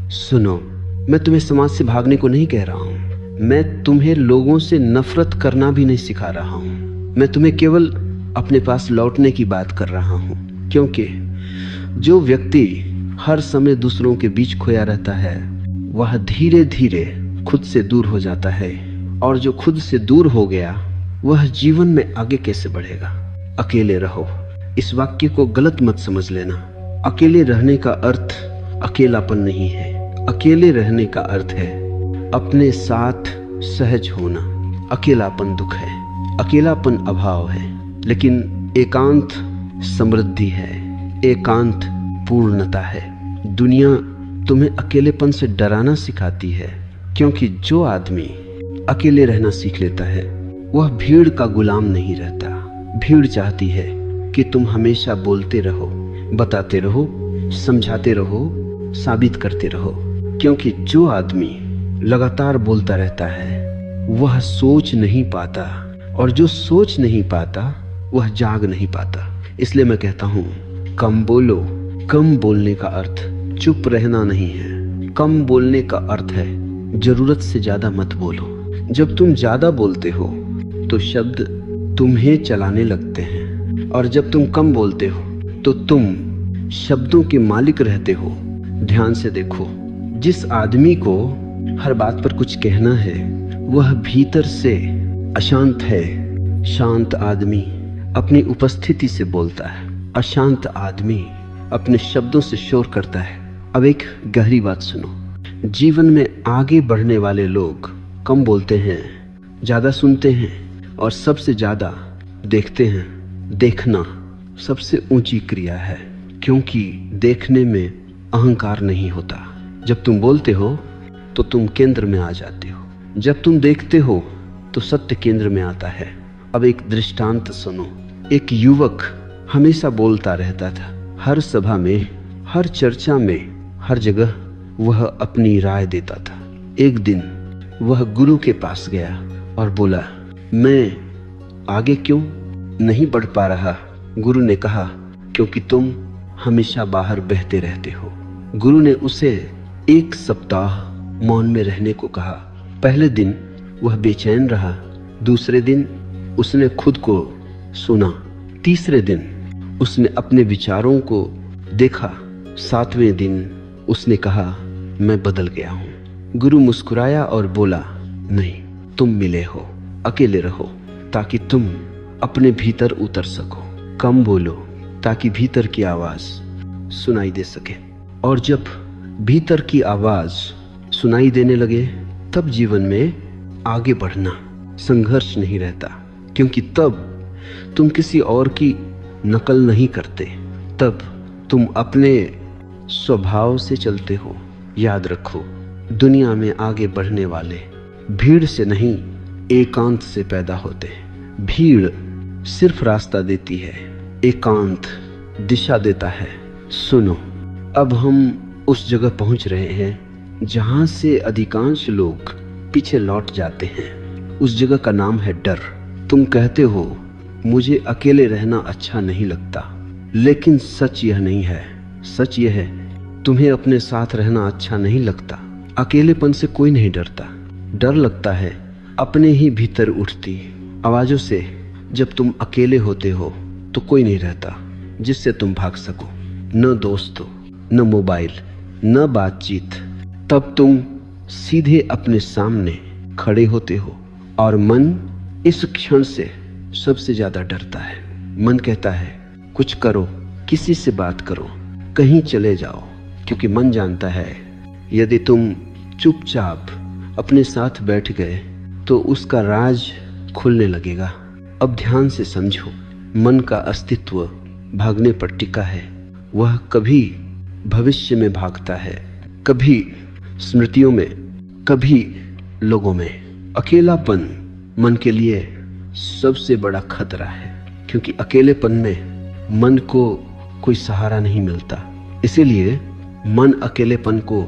सुनो, मैं तुम्हें समाज से भागने को नहीं कह रहा हूँ। मैं तुम्हें लोगों से नफरत करना भी नहीं सिखा रहा हूँ। मैं तुम्हें केवल अपने पास लौटने की बात कर रहा हूँ, क्योंकि जो व्यक्ति हर समय दूसरों के बीच खोया रहता है वह धीरे धीरे खुद से दूर हो जाता है, और जो खुद से दूर हो गया वह जीवन में आगे कैसे बढ़ेगा। अकेले रहो, इस वाक्य को गलत मत समझ लेना। अकेले रहने का अर्थ अकेलापन नहीं है। अकेले रहने का अर्थ है अपने साथ सहज होना। अकेलापन दुख है, अकेलापन अभाव है, लेकिन एकांत समृद्धि है, एकांत पूर्णता है। दुनिया तुम्हें अकेलेपन से डराना सिखाती है, क्योंकि जो आदमी अकेले रहना सीख लेता है वह भीड़ का गुलाम नहीं रहता। भीड़ चाहती है कि तुम हमेशा बोलते रहो, बताते रहो, समझाते रहो, साबित करते रहो, क्योंकि जो आदमी लगातार बोलता रहता है वह सोच नहीं पाता, और जो सोच नहीं पाता वह जाग नहीं पाता। इसलिए मैं कहता हूँ, कम बोलो। कम बोलने का अर्थ चुप रहना नहीं है। कम बोलने का अर्थ है जरूरत से ज्यादा मत बोलो। जब तुम ज्यादा बोलते हो तो शब्द तुम्हें चलाने लगते हैं, और जब तुम कम बोलते हो तो तुम शब्दों के मालिक रहते हो। ध्यान से देखो, जिस आदमी को हर बात पर कुछ कहना है वह भीतर से अशांत है। शांत आदमी अपनी उपस्थिति से बोलता है, अशांत आदमी अपने शब्दों से शोर करता है। अब एक गहरी बात सुनो, जीवन में आगे बढ़ने वाले लोग कम बोलते हैं, ज्यादा सुनते हैं, और सबसे ज्यादा देखते हैं। देखना सबसे ऊंची क्रिया है, क्योंकि देखने में अहंकार नहीं होता। जब तुम बोलते हो तो तुम केंद्र में आ जाते हो, जब तुम देखते हो तो सत्य केंद्र में आता है। अब एक दृष्टांत सुनो। एक युवक हमेशा बोलता रहता था, हर सभा में, हर चर्चा में, हर जगह वह अपनी राय देता था। एक दिन वह गुरु के पास गया और बोला, मैं आगे क्यों नहीं बढ़ पा रहा? गुरु ने कहा, क्योंकि तुम हमेशा बाहर बहते रहते हो। गुरु ने उसे 1 सप्ताह मौन में रहने को कहा। पहले दिन वह बेचैन रहा, दूसरे दिन उसने खुद को सुना, तीसरे दिन उसने अपने विचारों को देखा, 7वें दिन उसने कहा, मैं बदल गया हूँ। गुरु मुस्कुराया और बोला, नहीं, तुम मिले हो। अकेले रहो ताकि तुम अपने भीतर उतर सको। कम बोलो ताकि भीतर की आवाज सुनाई दे सके, और जब भीतर की आवाज सुनाई देने लगे तब जीवन में आगे बढ़ना, संघर्ष नहीं रहता, क्योंकि तब तुम किसी और की नकल नहीं करते, तब तुम अपने स्वभाव से चलते हो। याद रखो, दुनिया में आगे बढ़ने वाले भीड़ से नहीं, एकांत से पैदा होते हैं। भीड़ सिर्फ रास्ता देती है, एकांत दिशा देता है। सुनो, अब हम उस जगह पहुंच रहे हैं जहां से अधिकांश लोग पीछे लौट जाते हैं। उस जगह का नाम है डर। तुम कहते हो, मुझे अकेले रहना अच्छा नहीं लगता, लेकिन सच यह नहीं है। सच यह है, तुम्हें अपने साथ रहना अच्छा नहीं लगता। अकेलेपन से कोई नहीं डरता। डर लगता है अपने ही भीतर उठती आवाजों से। जब तुम अकेले होते हो तो कोई नहीं रहता जिससे तुम भाग सको, न दोस्त हो, न मोबाइल, न बातचीत। तब तुम सीधे अपने सामने खड़े होते हो, और मन इस क्षण से सबसे ज्यादा डरता है। मन कहता है, कुछ करो, किसी से बात करो, कहीं चले जाओ, क्योंकि मन जानता है यदि तुम चुपचाप अपने साथ बैठ गए तो उसका राज खुलने लगेगा। अब ध्यान से समझो, मन का अस्तित्व भागने पर टिका है। वह कभी भविष्य में भागता है, कभी स्मृतियों में, कभी लोगों में। अकेलापन मन के लिए सबसे बड़ा खतरा है, क्योंकि अकेलेपन में मन को कोई सहारा नहीं मिलता। इसीलिए मन अकेलेपन को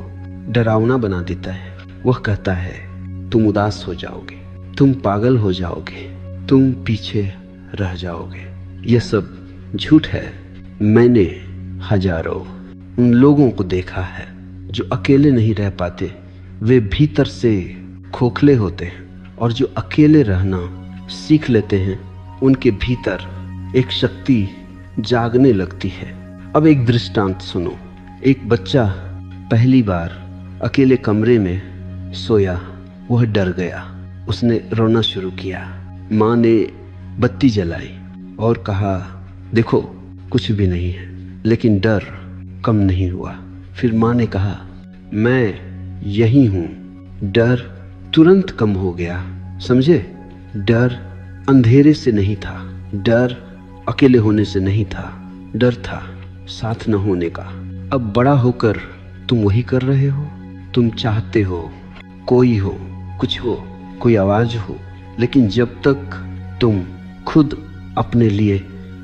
डरावना बना देता है। वह कहता है, तुम उदास हो जाओगे, तुम पागल हो जाओगे, तुम पीछे रह जाओगे। यह सब झूठ है। मैंने हजारों उन लोगों को देखा है जो अकेले नहीं रह पाते वे भीतर से खोखले होते हैं, और जो अकेले रहना सीख लेते हैं उनके भीतर एक शक्ति जागने लगती है। अब एक दृष्टांत सुनो। एक बच्चा पहली बार अकेले कमरे में सोया, वह डर गया, उसने रोना शुरू किया। माँ ने बत्ती जलाई और कहा देखो कुछ भी नहीं है, लेकिन डर कम नहीं हुआ। फिर माँ ने कहा मैं यही हूँ। डर तुरंत कम हो गया। समझे, डर अंधेरे से नहीं था, डर अकेले होने से नहीं था, डर था साथ न होने का। अब बड़ा होकर तुम वही कर रहे हो। तुम चाहते हो कोई हो, कुछ हो, कोई आवाज हो, लेकिन जब तक तुम खुद अपने लिए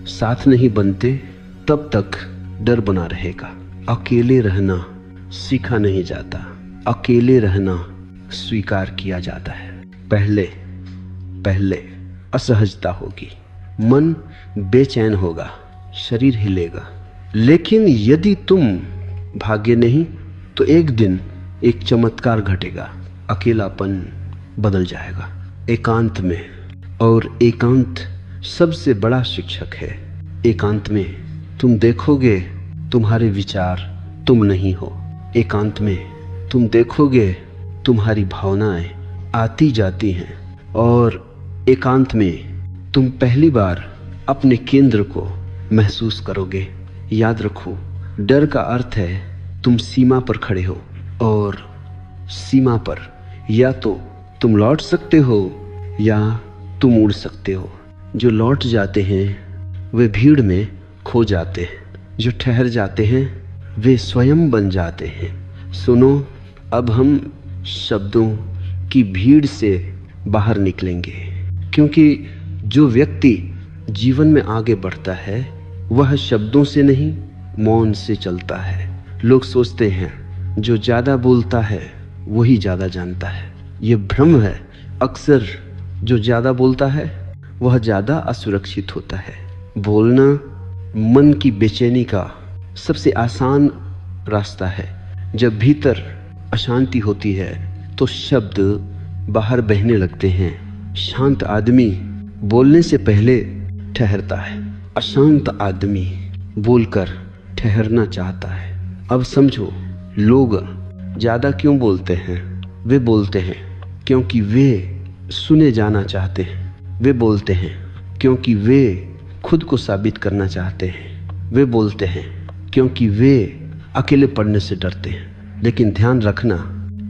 साथ नहीं बनते तब तक डर बना रहेगा। अकेले रहना सीखा नहीं जाता, अकेले रहना स्वीकार किया जाता है। पहले पहले असहजता होगी, मन बेचैन होगा, शरीर हिलेगा, लेकिन यदि तुम भागे नहीं तो एक दिन एक चमत्कार घटेगा, अकेलापन बदल जाएगा एकांत में। और एकांत सबसे बड़ा शिक्षक है। एकांत में तुम देखोगे तुम्हारे विचार तुम नहीं हो। एकांत में तुम देखोगे तुम्हारी भावनाएं आती जाती हैं, और एकांत में तुम पहली बार अपने केंद्र को महसूस करोगे। याद रखो, डर का अर्थ है तुम सीमा पर खड़े हो, और सीमा पर या तो तुम लौट सकते हो या तुम उड़ सकते हो। जो लौट जाते हैं वे भीड़ में खो जाते हैं, जो ठहर जाते हैं वे स्वयं बन जाते हैं। सुनो, अब हम शब्दों की भीड़ से बाहर निकलेंगे, क्योंकि जो व्यक्ति जीवन में आगे बढ़ता है वह शब्दों से नहीं मौन से चलता है। लोग सोचते हैं जो ज़्यादा बोलता है वही ज़्यादा जानता है। ये भ्रम है। अक्सर जो ज़्यादा बोलता है वह ज़्यादा असुरक्षित होता है। बोलना मन की बेचैनी का सबसे आसान रास्ता है। जब भीतर अशांति होती है तो शब्द बाहर बहने लगते हैं। शांत आदमी बोलने से पहले ठहरता है, अशांत आदमी बोलकर ठहरना चाहता है। अब समझो, लोग ज़्यादा क्यों बोलते हैं? वे बोलते हैं क्योंकि वे सुने जाना चाहते हैं। वे बोलते हैं क्योंकि वे खुद को साबित करना चाहते हैं। वे बोलते हैं क्योंकि वे अकेले पड़ने से डरते हैं। लेकिन ध्यान रखना,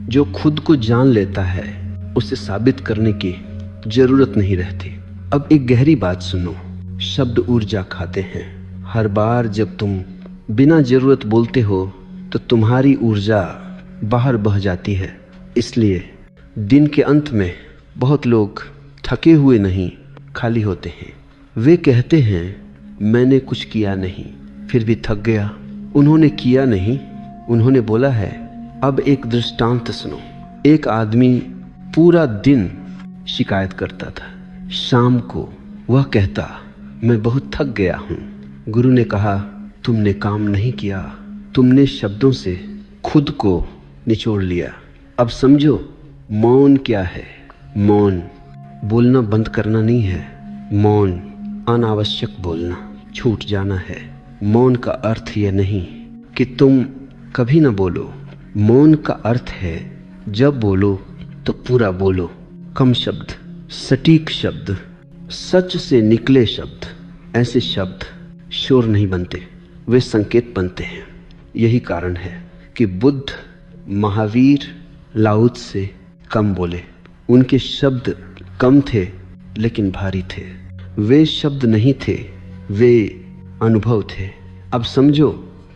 जो खुद को जान लेता है उसे साबित करने की जरूरत नहीं रहती। अब एक गहरी बात सुनो, शब्द ऊर्जा खाते हैं। हर बार जब तुम बिना जरूरत बोलते हो तो तुम्हारी ऊर्जा बाहर बह जाती है। इसलिए दिन के अंत में बहुत लोग थके हुए नहीं, खाली होते हैं। वे कहते हैं मैंने कुछ किया नहीं, फिर भी थक गया। उन्होंने किया नहीं, उन्होंने बोला है। अब एक दृष्टांत सुनो। एक आदमी पूरा दिन शिकायत करता था। शाम को वह कहता मैं बहुत थक गया हूँ। गुरु ने कहा तुमने काम नहीं किया, तुमने शब्दों से खुद को निचोड़ लिया। अब समझो मौन क्या है। मौन बोलना बंद करना नहीं है। मौन अनावश्यक बोलना, छूट जाना है। मौन का अर्थ यह नहीं कि तुम कभी ना बोलो। मौन का अर्थ है जब बोलो तो पूरा बोलो। कम शब्द, सटीक शब्द, सच से निकले शब्द। ऐसे शब्द शोर नहीं बनते, वे संकेत बनते हैं। यही कारण है कि बुद्ध, महावीर, लाओ त्से कम बोले। उनके शब्द कम थे लेकिन भारी थे। वे शब्द नहीं थे, वे अनुभव थे। अब समझो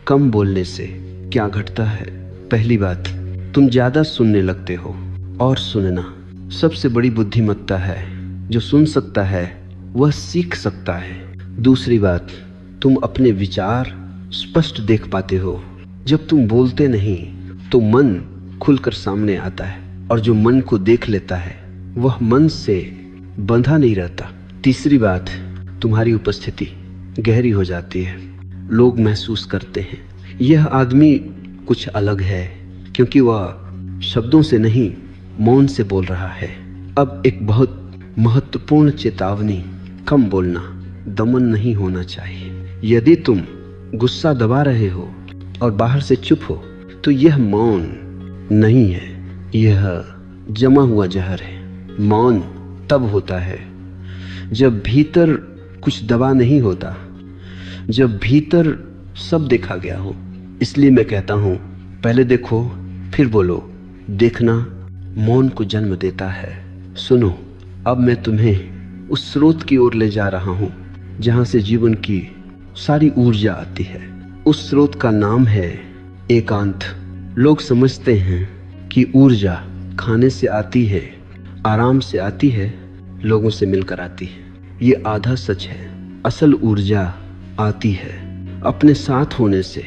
कम बोलने से क्या घटता है। पहली बात, तुम ज़्यादा सुनने लगते हो, और सुनना सबसे बड़ी बुद्धिमत्ता है। जो सुन सकता है वह सीख सकता है। दूसरी बात, तुम अपने विचार स्पष्ट देख पाते हो। जब तुम बोलते नहीं तो मन खुलकर सामने आता है, और जो मन को देख लेता है वह मन से बंधा नहीं रहता। तीसरी बात, तुम्हारी उपस्थिति गहरी हो जाती है। लोग महसूस करते हैं यह आदमी कुछ अलग है, क्योंकि वह शब्दों से नहीं मौन से बोल रहा है। अब एक बहुत महत्वपूर्ण चेतावनी, कम बोलना, दमन नहीं होना चाहिए। यदि तुम गुस्सा दबा रहे हो और बाहर से चुप हो तो यह मौन नहीं है, यह जमा हुआ जहर है। मौन तब होता है जब भीतर कुछ दबा नहीं होता, जब भीतर सब देखा गया हो। इसलिए मैं कहता हूं, पहले देखो फिर बोलो। देखना मौन को जन्म देता है। सुनो, अब मैं तुम्हें उस स्रोत की ओर ले जा रहा हूं जहां से जीवन की सारी ऊर्जा आती है। उस स्रोत का नाम है एकांत। लोग समझते हैं कि ऊर्जा खाने से आती है, आराम से आती है, लोगों से मिलकर आती है। ये आधा सच है। असल ऊर्जा आती है अपने साथ होने से।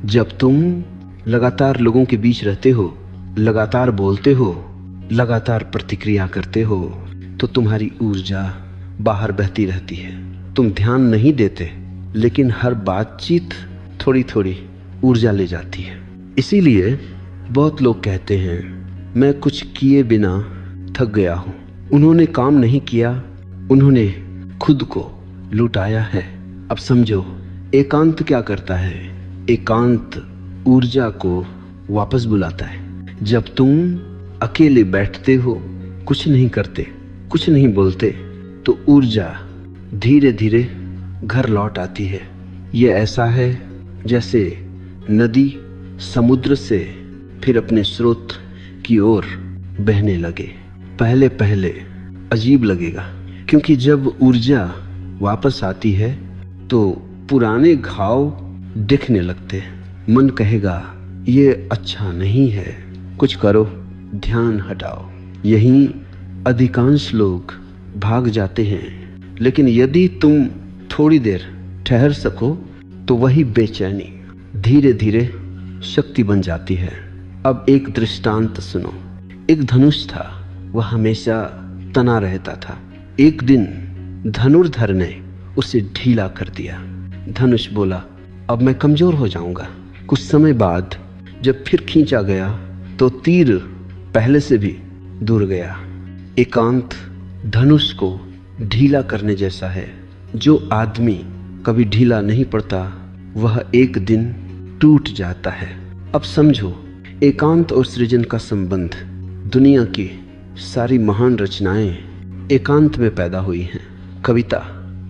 जब तुम लगातार लोगों के बीच रहते हो, लगातार बोलते हो, लगातार प्रतिक्रिया करते हो, तो तुम्हारी ऊर्जा बाहर बहती रहती है। तुम ध्यान नहीं देते, लेकिन हर बातचीत थोड़ी थोड़ी ऊर्जा ले जाती है। इसीलिए बहुत लोग कहते हैं, मैं कुछ किए बिना थक गया हूं। उन्होंने काम नहीं किया, उन्होंने खुद को लुटाया है। अब समझो एकांत क्या करता है। एकांत ऊर्जा को वापस बुलाता है। जब तुम अकेले बैठते हो, कुछ नहीं करते, कुछ नहीं बोलते, तो ऊर्जा धीरे धीरे घर लौट आती है। ये ऐसा है जैसे नदी समुद्र से फिर अपने स्रोत की ओर बहने लगे। पहले पहले अजीब लगेगा, क्योंकि जब ऊर्जा वापस आती है तो पुराने घाव दिखने लगते हैं। मन कहेगा ये अच्छा नहीं है, कुछ करो, ध्यान हटाओ। यहीं अधिकांश लोग भाग जाते हैं। लेकिन यदि तुम थोड़ी देर ठहर सको तो वही बेचैनी धीरे धीरे शक्ति बन जाती है। अब एक दृष्टांत सुनो। एक धनुष था, वह हमेशा तना रहता था। एक दिन धनुर्धर ने उसे ढीला कर दिया। धनुष बोला, अब मैं कमजोर हो जाऊंगा। कुछ समय बाद जब फिर खींचा गया तो तीर पहले से भी दूर गया। एकांत धनुष को ढीला करने जैसा है। जो आदमी कभी ढीला नहीं पड़ता वह एक दिन टूट जाता है। अब समझो, एकांत और सृजन का संबंध। दुनिया की सारी महान रचनाएं एकांत में पैदा हुई हैं। कविता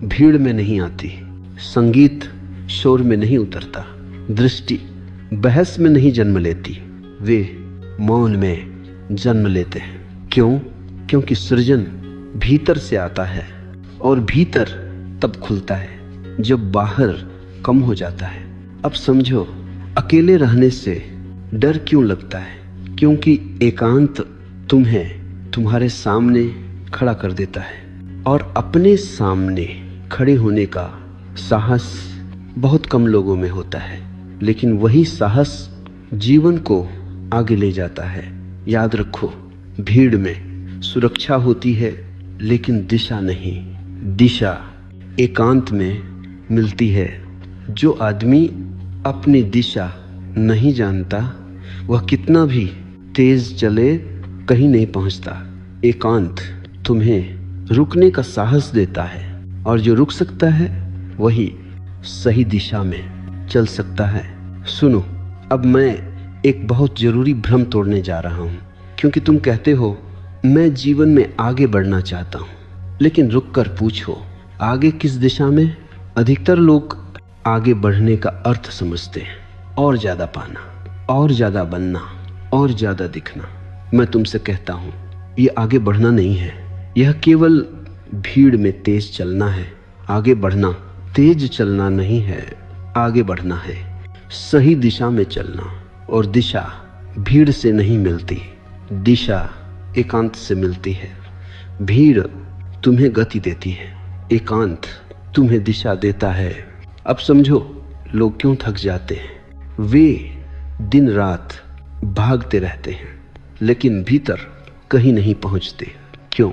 भीड़ में नहीं आती, संगीत शोर में नहीं उतरता, दृष्टि बहस में नहीं जन्म लेती, वे मौन में जन्म लेते हैं। क्यों? क्योंकि सृजन भीतर से आता है और भीतर तब खुलता है जब बाहर कम हो जाता है। अब समझो, अकेले रहने से डर क्यों लगता है? क्योंकि एकांत तुम्हें तुम्हारे सामने खड़ा कर देता है। और अपने सामने खड़े होने का साहस बहुत कम लोगों में होता है, लेकिन वही साहस जीवन को आगे ले जाता है। याद रखो, भीड़ में सुरक्षा होती है लेकिन दिशा नहीं। दिशा एकांत में मिलती है। जो आदमी अपनी दिशा नहीं जानता वह कितना भी तेज चले कहीं नहीं पहुंचता। एकांत तुम्हें रुकने का साहस देता है, और जो रुक सकता है वही सही दिशा में चल सकता है। सुनो, अब मैं एक बहुत जरूरी भ्रम तोड़ने जा रहा हूं, क्योंकि तुम कहते हो मैं जीवन में आगे बढ़ना चाहता हूं। लेकिन रुककर पूछो, आगे किस दिशा में? अधिकतर लोग आगे बढ़ने का अर्थ समझते हैं और ज्यादा पाना, और ज्यादा बनना, और ज्यादा दिखना। मैं तुमसे कहता हूं, यह आगे बढ़ना नहीं है। यह केवल भीड़ में तेज चलना है। आगे बढ़ना तेज चलना नहीं है, आगे बढ़ना है, सही दिशा में चलना। और दिशा भीड़ से नहीं मिलती, दिशा एकांत से मिलती है। भीड़ तुम्हें गति देती है, एकांत तुम्हें दिशा देता है। अब समझो, लोग क्यों थक जाते हैं? वे दिन रात भागते रहते हैं लेकिन भीतर कहीं नहीं पहुंचते। क्यों?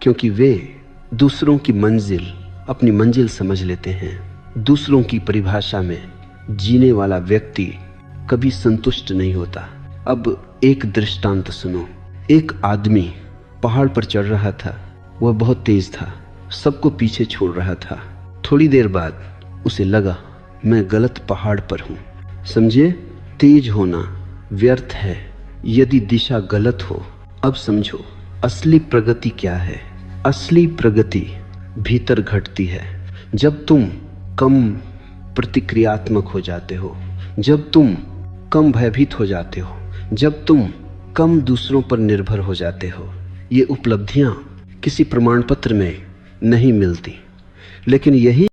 क्योंकि वे दूसरों की मंजिल अपनी मंजिल समझ लेते हैं। दूसरों की परिभाषा में जीने वाला व्यक्ति कभी संतुष्ट नहीं होता। अब एक दृष्टांत सुनो। एक आदमी पहाड़ पर चढ़ रहा था। वह बहुत तेज था, सबको पीछे छोड़ रहा था। थोड़ी देर बाद उसे लगा मैं गलत पहाड़ पर हूँ। समझे, तेज होना व्यर्थ है यदि दिशा गलत हो। अब समझो असली प्रगति क्या है। असली प्रगति भीतर घटती है जब तुम कम प्रतिक्रियात्मक हो जाते हो, जब तुम कम भयभीत हो जाते हो, जब तुम कम दूसरों पर निर्भर हो जाते हो। ये उपलब्धियां किसी प्रमाण पत्र में नहीं मिलती, लेकिन यही